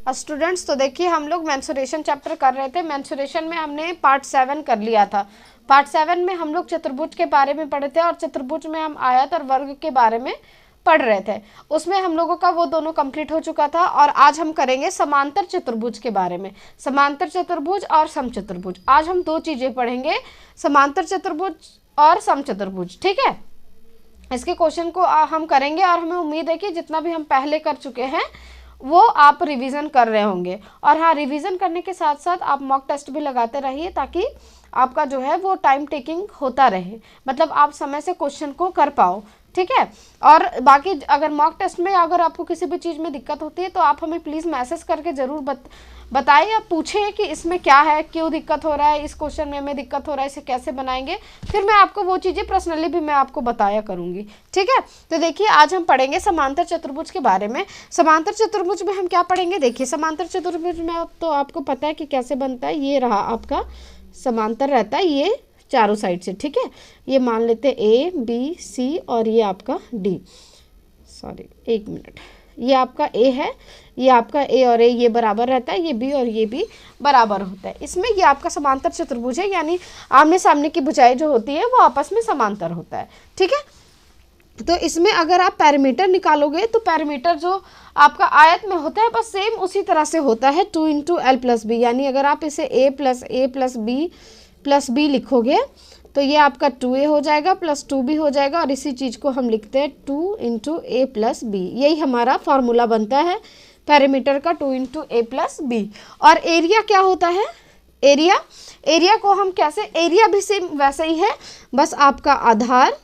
Students, तो देखिए हम लोग मेंसुरेशन चैप्टर कर रहे थे। मेंसुरेशन में हमने पार्ट 7 कर लिया था। पार्ट 7 में हम लोग चतुर्भुज के बारे में पढ़े थे और चतुर्भुज में हम आयत और वर्ग के बारे में पढ़ रहे थे। उसमें हम लोगों का वो दोनों कंप्लीट हो चुका था और आज हम करेंगे समांतर चतुर्भुज के बारे में। समांतर चतुर्भुज और समचतुर्भुज, आज हम दो चीजें पढ़ेंगे, समांतर चतुर्भुज और समचतुर्भुज। ठीक है, इसके क्वेश्चन को हम करेंगे और हमें उम्मीद है कि जितना भी हम पहले कर चुके हैं वो आप रिवीजन कर रहे होंगे। और हाँ, रिवीजन करने के साथ साथ आप मॉक टेस्ट भी लगाते रहिए ताकि आपका जो है वो टाइम टेकिंग होता रहे, मतलब आप समय से क्वेश्चन को कर पाओ। ठीक है, और बाकी अगर मॉक टेस्ट में अगर आपको किसी भी चीज़ में दिक्कत होती है तो आप हमें प्लीज़ मैसेज करके ज़रूर बताइए या पूछें कि इसमें क्या है, क्यों दिक्कत हो रहा है, इस क्वेश्चन में हमें दिक्कत हो रहा है, इसे कैसे बनाएंगे, फिर मैं आपको वो चीज़ें पर्सनली भी मैं आपको बताया करूँगी। ठीक है, तो देखिए आज हम पढ़ेंगे समांतर चतुर्भुज के बारे में। समांतर चतुर्भुज में हम क्या पढ़ेंगे, देखिए समांतर चतुर्भुज में अब तो आपको पता है कि कैसे बनता है। ये रहा आपका समांतर रहता है ये चारों साइड से। ठीक है, ये मान लेते हैं ए बी सी और ये आपका डी, सॉरी एक मिनट, ये आपका ए है, ये आपका ए और ए ये बराबर रहता है, ये बी और ये भी बराबर होता है। इसमें ये आपका समांतर चतुर्भुज है, यानी आमने सामने की भुजाएं जो होती है वो आपस में समांतर होता है। ठीक है, तो इसमें अगर आप पैरामीटर निकालोगे तो पैरामीटर जो आपका आयत में होता है बस सेम उसी तरह से होता है, 2 इंटू एल प्लस बी, यानी अगर आप इसे ए प्लस बी लिखोगे तो ये आपका 2a हो जाएगा प्लस 2b हो जाएगा, और इसी चीज़ को हम लिखते हैं 2 इंटू ए प्लस बी। यही हमारा फॉर्मूला बनता है पैरामीटर का, 2 इंटू ए प्लस बी। और एरिया क्या होता है, एरिया को हम कैसे, एरिया भी सेम वैसे ही है, बस आपका आधार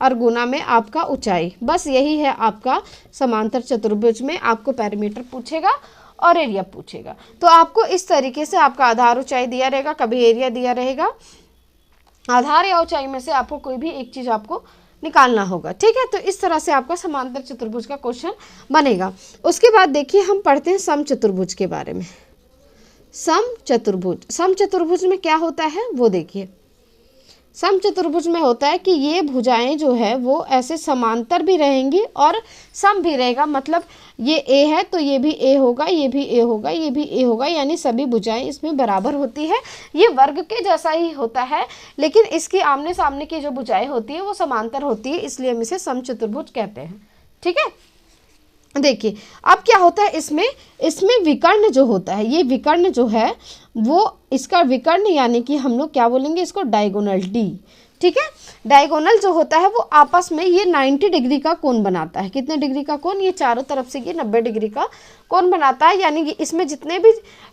और गुना में आपका ऊंचाई, बस यही है आपका समांतर चतुर्भुज में। आपको पैरामीटर पूछेगा और एरिया पूछेगा, तो आपको इस तरीके से आपका आधार ऊंचाई दिया रहेगा, कभी एरिया दिया रहेगा, आधार या ऊंचाई में से आपको कोई भी एक चीज़ आपको निकालना होगा। ठीक है, तो इस तरह से आपका समांतर चतुर्भुज का क्वेश्चन बनेगा। उसके बाद देखिए हम पढ़ते हैं समचतुर्भुज के बारे में। समचतुर्भुज में क्या होता है वो देखिए। समचतुर्भुज में होता है कि ये भुजाएं जो है वो ऐसे समांतर भी रहेंगी और सम भी रहेगा, मतलब ये ए है तो ये भी ए होगा, ये भी ए होगा, ये भी ए होगा, यानी सभी भुजाएं इसमें बराबर होती है। ये वर्ग के जैसा ही होता है, लेकिन इसकी आमने सामने की जो भुजाएं होती है वो समांतर होती है, इसलिए हम इसे समचतुर्भुज कहते हैं। ठीक है, देखिए अब क्या होता है इसमें विकर्ण जो होता है, ये विकर्ण जो है वो इसका विकर्ण यानी कि हम लोग क्या बोलेंगे इसको, डायगोनल डी। ठीक है, डायगोनल जो होता है वो आपस में ये 90 डिग्री का कोण बनाता है। कितने डिग्री का कोण, ये चारों तरफ से ये 90 डिग्री का कोण बनाता है, यानी कि इसमें जितने भी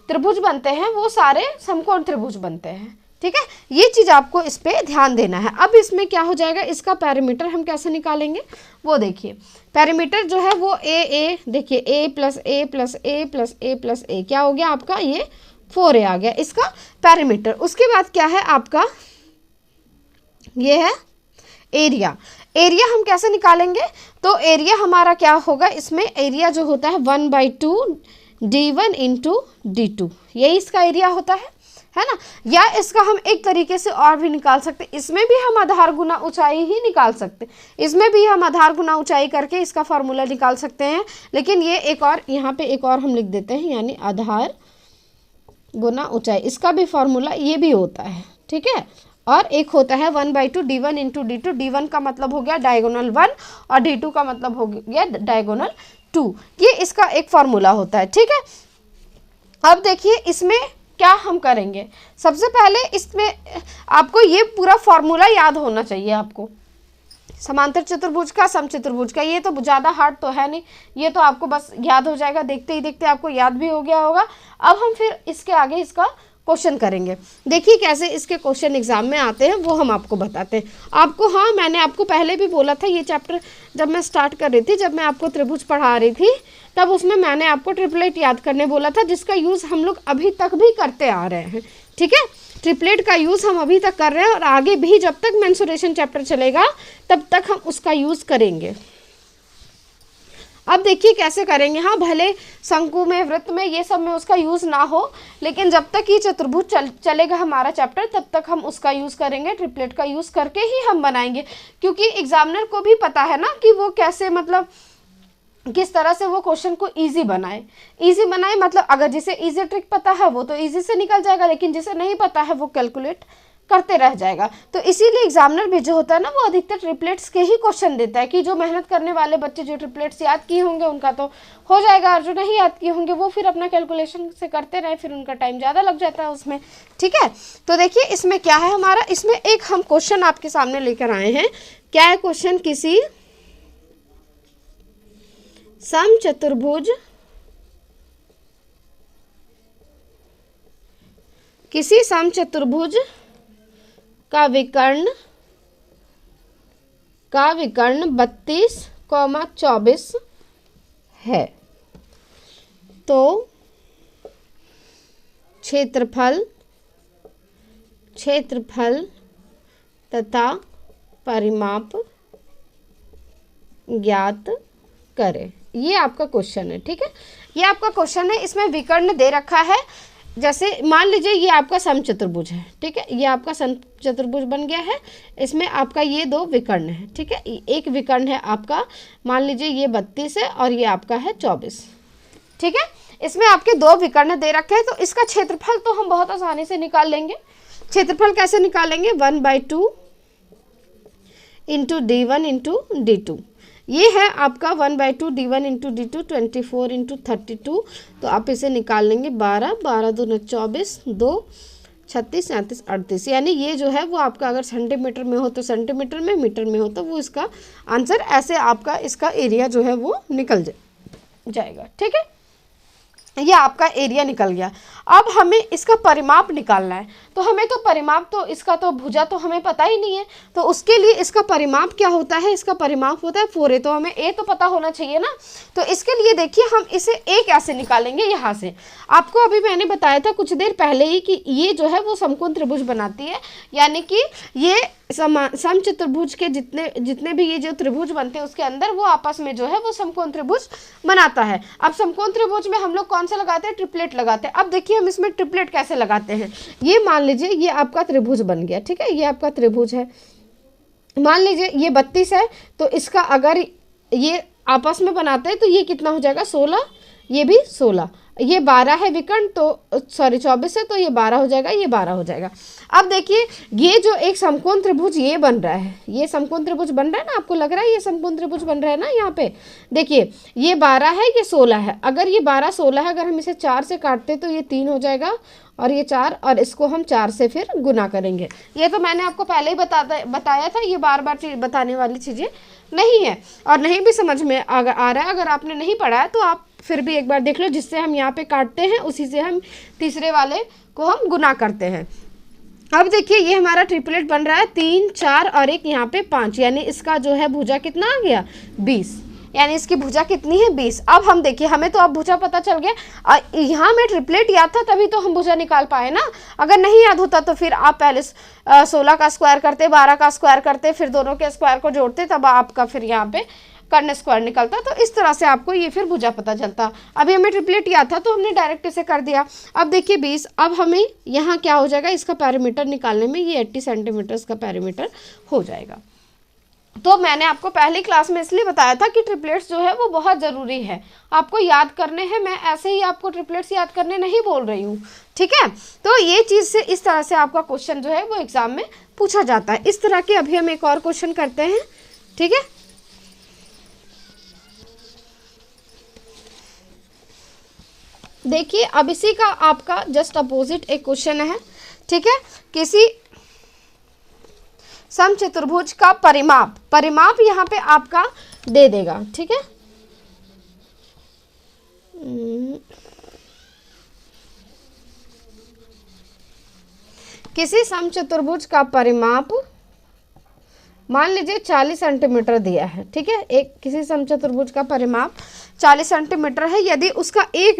त्रिभुज बनते हैं वो सारे समकोण त्रिभुज बनते हैं। ठीक है, ये चीज़ आपको इस पर ध्यान देना है। अब इसमें क्या हो जाएगा, इसका पैरामीटर हम कैसे निकालेंगे वो देखिए। पैरामीटर जो है वो ए देखिए, ए प्लस ए प्लस ए प्लस ए प्लस ए क्या हो गया आपका, ये 4a आ गया इसका पैरामीटर। उसके बाद क्या है आपका, ये है एरिया। एरिया हम कैसे निकालेंगे, तो एरिया हमारा क्या होगा, इसमें एरिया जो होता है 1/2 d1 इंटू d2, यही इसका एरिया होता है ना। या इसका हम एक तरीके से और भी निकाल सकते, इसमें भी हम आधार गुना ऊंचाई ही निकाल सकते, इसमें भी हम आधार गुना ऊंचाई करके इसका फॉर्मूला निकाल सकते हैं, लेकिन ये एक और यहाँ पे एक और हम लिख देते हैं, यानी आधार गुना ऊंचाई, इसका भी फॉर्मूला ये भी होता है। ठीक है, और एक होता है 1/2 d1 इंटू d2, d1 का मतलब हो गया डायगोनल 1 और d2 का मतलब हो गया डायगोनल 2, ये इसका एक फॉर्मूला होता है। ठीक है, अब देखिए इसमें क्या हम करेंगे, सबसे पहले इसमें आपको ये पूरा फॉर्मूला याद होना चाहिए आपको, समांतर चतुर्भुज का, समचतुर्भुज का। ये तो ज़्यादा हार्ड तो है नहीं, ये तो आपको बस याद हो जाएगा, देखते ही देखते आपको याद भी हो गया होगा। अब हम फिर इसके आगे इसका क्वेश्चन करेंगे। देखिए कैसे इसके क्वेश्चन एग्जाम में आते हैं वो हम आपको बताते हैं। आपको, हाँ मैंने आपको पहले भी बोला था, ये चैप्टर जब मैं स्टार्ट कर रही थी, जब मैं आपको त्रिभुज पढ़ा रही थी, तब उसमें मैंने आपको ट्रिपलेट याद करने बोला था, जिसका यूज़ हम लोग अभी तक भी करते आ रहे हैं। ठीक है, ट्रिपलेट का यूज़ हम अभी तक कर रहे हैं और आगे भी जब तक मेंसुरेशन चैप्टर चलेगा तब तक हम उसका यूज़ करेंगे। अब देखिए कैसे करेंगे। हाँ, भले शंकु में, वृत्त में, ये सब में उसका यूज़ ना हो, लेकिन जब तक ये चतुर्भुज चलेगा हमारा चैप्टर तब तक हम उसका यूज़ करेंगे, ट्रिपलेट का यूज़ करके ही हम बनाएंगे, क्योंकि एग्जामिनर को भी पता है ना कि वो कैसे, मतलब किस तरह से वो क्वेश्चन को इजी बनाए। इजी बनाए मतलब अगर जिसे इजी ट्रिक पता है वो तो इजी से निकल जाएगा, लेकिन जिसे नहीं पता है वो कैलकुलेट करते रह जाएगा। तो इसीलिए एग्जामिनर भी जो होता है ना वो अधिकतर ट्रिपलेट्स के ही क्वेश्चन देता है कि जो मेहनत करने वाले बच्चे जो ट्रिपलेट्स याद किए होंगे उनका तो हो जाएगा, और जो नहीं याद किए होंगे वो फिर अपना कैलकुलेशन से करते रहे, फिर उनका टाइम ज़्यादा लग जाता है उसमें। ठीक है, तो देखिए इसमें क्या है हमारा, इसमें एक हम क्वेश्चन आपके सामने लेकर आए हैं। क्या है क्वेश्चन? किसी समचतुर्भुज का विकर्ण 32,24 है, तो क्षेत्रफल तथा परिमाप ज्ञात करें। ये आपका क्वेश्चन है। ठीक है, ये आपका क्वेश्चन है। इसमें विकर्ण दे रखा है, जैसे मान लीजिए ये आपका समचतुर्भुज है। ठीक है, ये आपका समचतुर्भुज बन गया है, इसमें आपका ये दो विकर्ण है। ठीक है, एक विकर्ण है आपका, मान लीजिए ये 32 है और ये आपका है 24। ठीक है, इसमें आपके दो विकर्ण दे रखे हैं, तो इसका क्षेत्रफल तो हम बहुत आसानी से निकाल लेंगे। क्षेत्रफल कैसे निकालेंगे? 1/2 इंटू d1 इंटू d2। ये है आपका 1/2 d1 इंटू d2, 24 इंटू 32। तो आप इसे निकाल लेंगे 12 2 24, 2 36 37 38। यानी ये जो है वो आपका अगर सेंटीमीटर में हो तो सेंटीमीटर में, मीटर में हो तो वो इसका आंसर, ऐसे आपका इसका एरिया जो है वो निकल जाएगा। ठीक है, ये आपका एरिया निकल गया। अब हमें इसका परिमाप निकालना है, तो हमें तो परिमाप तो इसका तो भुजा तो हमें पता ही नहीं है, तो उसके लिए इसका परिमाप क्या होता है? इसका परिमाप होता है 4a, तो हमें a तो पता होना चाहिए ना। तो इसके लिए देखिए हम इसे a कैसे निकालेंगे। यहाँ से आपको अभी मैंने बताया था कुछ देर पहले ही कि ये जो है वो समकोण त्रिभुज बनाती है, यानी कि ये समचतुर्भुज के जितने भी ये जो त्रिभुज बनते हैं उसके अंदर वो आपस में जो है वो समकोण त्रिभुज बनाता है। अब समकोण त्रिभुज में हम लोग कौन सा लगाते हैं? ट्रिपलेट लगाते हैं। अब देखिए हम इसमें ट्रिपलेट कैसे लगाते हैं। ये मान लीजिए ये आपका त्रिभुज बन गया। ठीक है, ये आपका त्रिभुज है, मान लीजिए ये 32 है, तो इसका अगर ये आपस में बनाते हैं तो ये कितना हो जाएगा? 16, ये भी 16, ये 12 है विकर्ण, तो सॉरी 24 है, तो ये 12 हो जाएगा, ये 12 हो जाएगा। अब देखिए ये जो एक समकोण त्रिभुज ये बन रहा है, ये समकोण त्रिभुज बन रहा है ना, आपको लग रहा है ये समकोण त्रिभुज बन रहा है ना। यहाँ पे देखिए ये 12 है, ये 16 है। अगर ये 12 16 है, अगर हम इसे 4 से काटते तो ये 3 हो जाएगा, और ये 4, और इसको हम 4 से फिर गुना करेंगे। ये तो मैंने आपको पहले ही बताया था, ये बार बार बताने वाली चीज़ें नहीं है, और नहीं भी समझ में आ रहा है, अगर आपने नहीं पढ़ा है तो आप फिर भी एक बार देख लो। जिससे हम यहाँ पे काटते हैं उसी से हम तीसरे वाले को हम गुना करते हैं। अब देखिए ये हमारा ट्रिपलेट बन रहा है, 3 4 और एक यहाँ पे 5, यानी इसका जो है भुजा कितना आ गया? 20, यानी इसकी भुजा कितनी है? 20। अब हम देखिए हमें तो अब भुजा पता चल गया, यहाँ में ट्रिपलेट याद था तभी तो हम भुजा निकाल पाए ना। अगर नहीं याद होता तो फिर आप पहले 16 का स्क्वायर करते, 12 का स्क्वायर करते, फिर दोनों के स्क्वायर को जोड़ते, तब आपका फिर यहाँ पे कर्ण स्क्वायर निकलता। तो इस तरह से आपको ये फिर भुजा पता चलता। अभी हमें ट्रिपलेट याद था तो हमने डायरेक्ट इसे कर दिया। अब देखिए 20, अब हमें यहाँ क्या हो जाएगा? इसका पैरामीटर निकालने में ये 80 सेंटीमीटर का पैरामीटर हो जाएगा। तो मैंने आपको पहली क्लास में इसलिए बताया था कि ट्रिपलेट्स जो है वो बहुत ज़रूरी है, आपको याद करने हैं। मैं ऐसे ही आपको ट्रिपलेट्स याद करने नहीं बोल रही हूँ। ठीक है, तो ये चीज़ से इस तरह से आपका क्वेश्चन जो है वो एग्जाम में पूछा जाता है। इस तरह के अभी हम एक और क्वेश्चन करते हैं। ठीक है, देखिए अब इसी का आपका जस्ट अपोजिट एक क्वेश्चन है। ठीक है, किसी समचतुर्भुज का परिमाप यहाँ पे आपका दे देगा। ठीक है, किसी समचतुर्भुज का परिमाप मान लीजिए 40 सेंटीमीटर दिया है। ठीक है, किसी समचतुर्भुज का परिमाप 40 सेंटीमीटर है, यदि उसका एक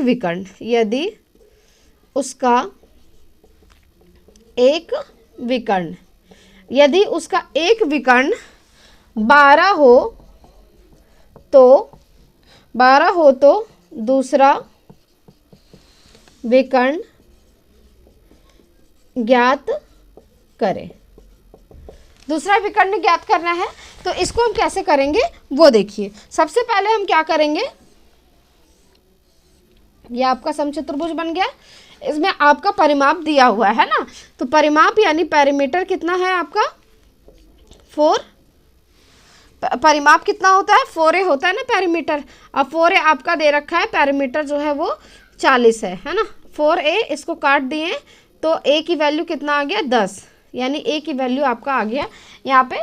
विकर्ण 12 हो तो दूसरा विकर्ण ज्ञात करें। दूसरा विकर्ण ज्ञात करना है। तो इसको हम कैसे करेंगे वो देखिए। सबसे पहले हम क्या करेंगे, ये आपका समचतुर्भुज बन गया, इसमें आपका परिमाप दिया हुआ है ना, तो परिमाप यानी पेरीमीटर कितना है आपका 4, परिमाप कितना होता है 4a होता है ना पेरीमीटर। अब 4a आपका दे रखा है, पेरीमीटर जो है वो 40 है ना। 4a इसको काट दिए तो a की वैल्यू कितना आ गया 10, यानी a की वैल्यू आपका आ गया यहाँ पे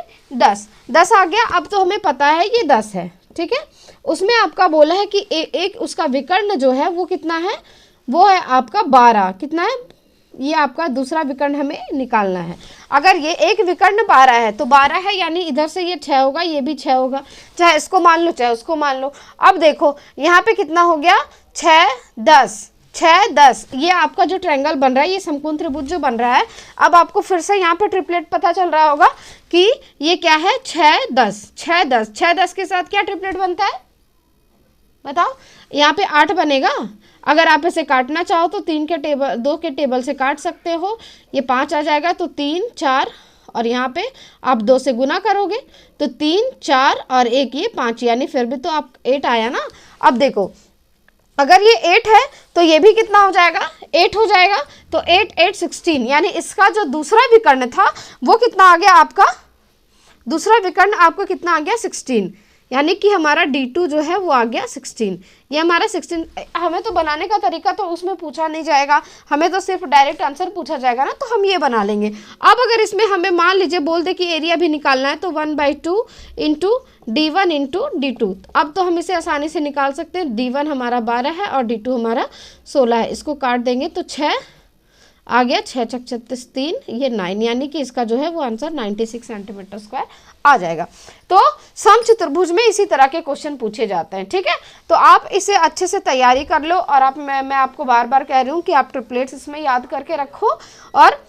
10 आ गया। अब तो हमें पता है ये 10 है, ठीक है। उसमें आपका बोला है कि एक उसका विकर्ण जो है वो कितना है, वो है आपका 12। कितना है, ये आपका दूसरा विकर्ण हमें निकालना है। अगर ये एक विकर्ण 12 है तो 12 है, यानी इधर से ये 6 होगा, ये भी 6 होगा, चाहे इसको मान लो चाहे उसको मान लो। अब देखो यहाँ पे कितना हो गया 6 10, ये आपका जो ट्रायंगल बन रहा है, ये समकोण त्रिभुज जो बन रहा है। अब आपको फिर से यहाँ पे ट्रिपलेट पता चल रहा होगा कि ये क्या है 6 10 के साथ क्या ट्रिपलेट बनता है बताओ। यहाँ पे 8 बनेगा। अगर आप इसे काटना चाहो तो 2 के टेबल से काट सकते हो, ये 5 आ जाएगा, तो 3 4 और यहाँ पे आप 2 से गुना करोगे तो 3 4 और 1 ये 5, यानी फिर भी तो आप 8 आया ना। अब देखो अगर ये 8 है तो ये भी कितना हो जाएगा 8 हो जाएगा, तो 8 8 16, यानी इसका जो दूसरा विकर्ण था वो कितना आ गया आपका, दूसरा विकर्ण आपका कितना आ गया 16, यानी कि हमारा D2 जो है वो आ गया 16। ये हमारा 16, हमें तो बनाने का तरीका तो उसमें पूछा नहीं जाएगा, हमें तो सिर्फ डायरेक्ट आंसर पूछा जाएगा ना, तो हम ये बना लेंगे। अब अगर इसमें हमें मान लीजिए बोल दे कि एरिया भी निकालना है, तो 1/2 इंटू D1 इंटू D2। अब तो हम इसे आसानी से निकाल सकते हैं। D1 हमारा 12 है और D2 हमारा 16 है। इसको काट देंगे तो 6 आ गया, 6 6 36 3, ये 9, यानी कि इसका जो है वो आंसर 96 सेंटीमीटर स्क्वायर आ जाएगा। तो समचतुर्भुज में इसी तरह के क्वेश्चन पूछे जाते हैं, ठीक है। तो आप इसे अच्छे से तैयारी कर लो, और आप मैं आपको बार बार कह रही हूँ कि आप ट्रिपलेट्स इसमें याद करके रखो, और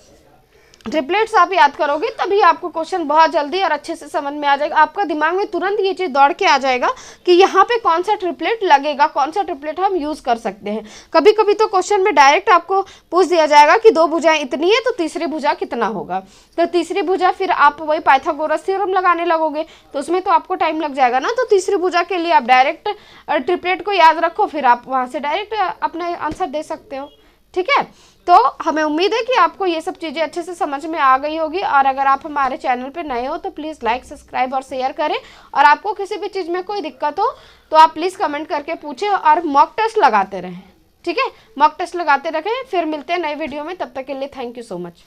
ट्रिपलेट्स आप याद करोगे तभी आपको क्वेश्चन बहुत जल्दी और अच्छे से समझ में आ जाएगा। आपका दिमाग में तुरंत ये चीज़ दौड़ के आ जाएगा कि यहाँ पे कौन सा ट्रिपलेट लगेगा, कौन सा ट्रिपलेट हम यूज़ कर सकते हैं। कभी कभी तो क्वेश्चन में डायरेक्ट आपको पूछ दिया जाएगा कि 2 भुजाएं इतनी है तो तीसरी भुजा कितना होगा, तो तीसरी भुजा फिर आप वही पाइथागोरस थ्योरम लगाने लगोगे, तो उसमें तो आपको टाइम लग जाएगा ना। तो तीसरी भुजा के लिए आप डायरेक्ट ट्रिपलेट को याद रखो, फिर आप वहाँ से डायरेक्ट अपना आंसर दे सकते हो, ठीक है। तो हमें उम्मीद है कि आपको ये सब चीज़ें अच्छे से समझ में आ गई होगी, और अगर आप हमारे चैनल पे नए हो तो प्लीज़ लाइक सब्सक्राइब और शेयर करें, और आपको किसी भी चीज़ में कोई दिक्कत हो तो आप प्लीज़ कमेंट करके पूछें, और मॉक टेस्ट लगाते रहें, ठीक है। मॉक टेस्ट लगाते रहें। फिर मिलते हैं नए वीडियो में, तब तक के लिए थैंक यू सो मच।